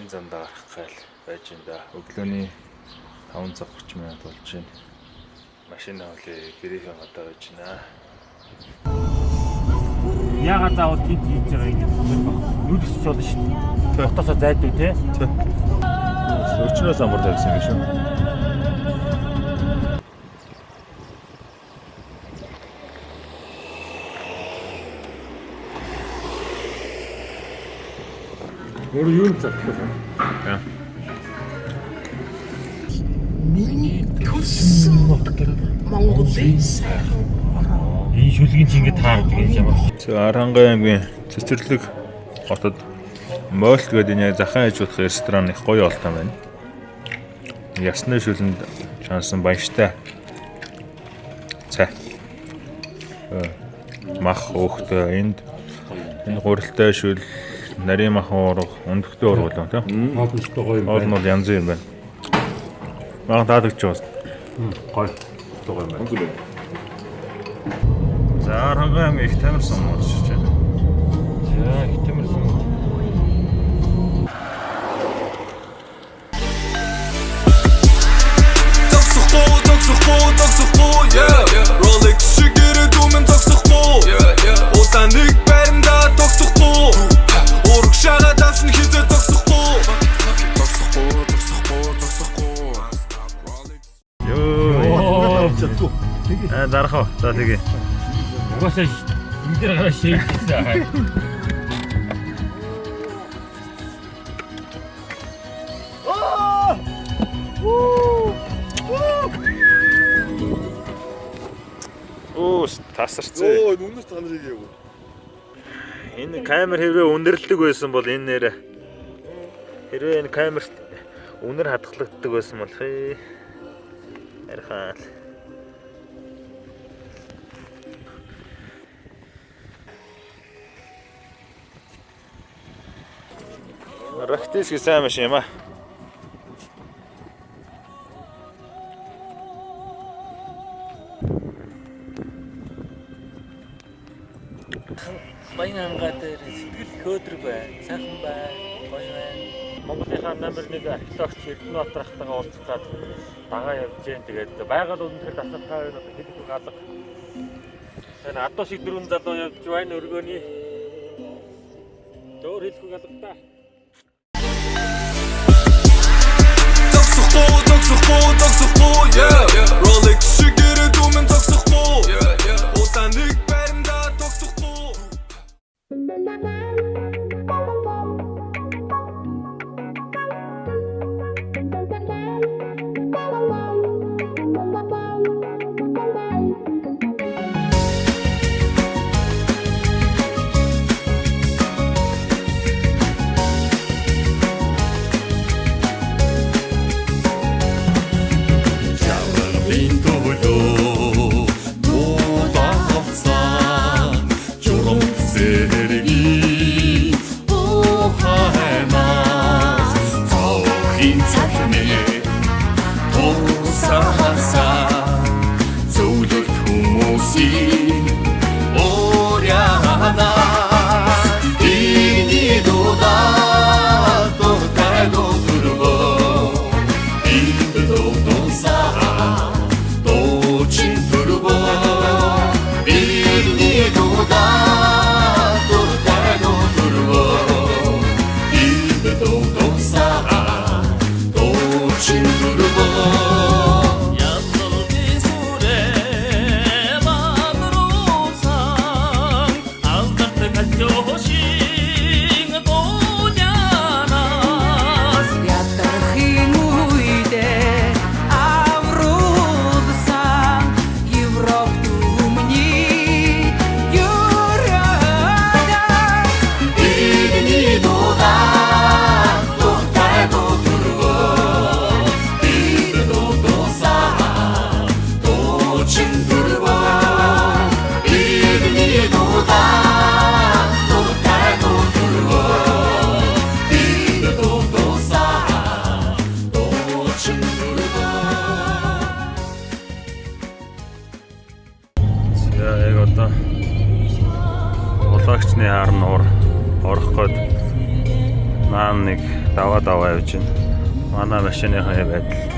зам гарах гал байж энэ да. Өглөөний 5 цаг 30 минут болж байна. Машин авлаа гэрээхэн одоо байж байна. Яагаад заавал тэнд хийж байгаа юм бэ? Нүдс болно шүү дээ. Хотоосоо зайдгүй те. Өчнөөс амар тавьсан юм шүү. Өөр юу цацлаа. Яа. Миний төссөн Монголын Энэ шүлгийн чи ингэ таардаг юм ямар. Аранхай аймгийн Цэцэрлэг хотод Молт гэдэг энэ захаан ээж удах ресторан их гоё олтон байна. Ясны шүлэнд шансан баяртай. Цай. Мах өөхтэй энэ гурилтай шүл нарийн махан урах өндөгтэй ургуул тийм. Хоолностой гоё юм Хоол нь бол янз бүр юм байна. Маа таадагч байна. гоё. Гоё юм байна. За Аранхай аймгийн их тамир сум болж байна. За их тамир сум. Токсохгүй yeah Rolex шигэрэ дүмэн токсохгүй Удаан нэг байранда токсохгүй Ураг шагаа давшин хизээ токсохгүй Ёо. Дарах. За тэгээ. Угаасаа энэ дээр гараа шийдчихсэн. Тасарцээ. Оо, нүнэс танарыг яв. Энэ камер хэрвээ үнэрлдэг байсан бол энэ нэр хэрвээ энэ камерт үнэр хадгалагддаг байсан бол ярихаа. Рахтис сайн маш юм аа. Баян хамгаалал сэтгэл хөөдөр байна. Сайхан байна. Гоё байна. Монголынхаа номер 1 архитектч Эрдэнэбаатар ахтайгаа уулзаад дагаа явж जैन. Тэгээд байгаль өндөр тасалтай байна. Хэлбэг галга. Энэ адуу шиг дөрвөн залуу явж байна өргөөний. Дөр хэлбэг галгатаа. Токсохгүй yeah Rolex шигэрэ дүмэн токсохгүй Удаан нэг байранда токсохгүй Улагчны хаар нуур орох гээд Маань нэг даваа явж байна. Манай машиныхаа байдал.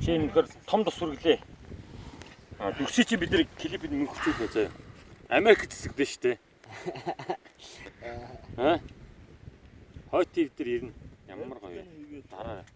Чи нөхөр том тус сүргэлээ. Дүрсий чи бид нар клипэд мөнгөчүүл бай заяа. Америк засагдсан шүү дээ. Хойт тв дээр ирнэ. Ямар гоё. Дараа